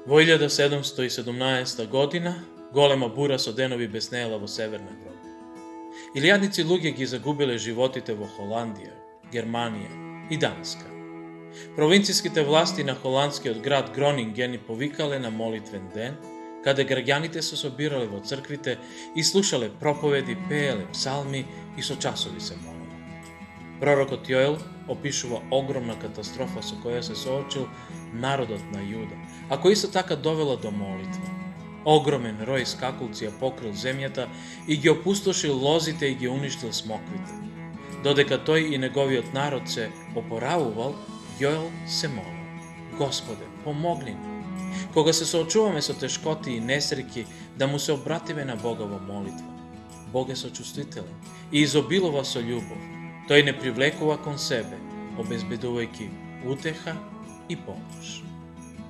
Во 1717 година, голема бура со денови без неела во Северна Европа. Илијадници луѓе ги загубиле животите во Холандија, Германија и Данска. Провинцијските власти на холандскиот град Гронинген повикале на молитвен ден, каде граѓаните се собирале во црквите и слушале проповеди, пееле псалми и со часови се молеле. Пророкот Јоел опишува огромна катастрофа со која се соочил народот на Јуда, а кој исто така довела до молитва. Огромен рој скакулци ја покрил земјата и ги опустошил лозите и ги уништил смоквите. Додека тој и неговиот народ се опоравувал, Јоел се молил: Господе, помогни ни. Кога се соочуваме со тешкоти и несреќи, да му се обратиме на Бога во молитва. Бог е сочувствителен и изобилува со љубов. Тој не привлекува кон себе, обезбедувајќи утеха и помош.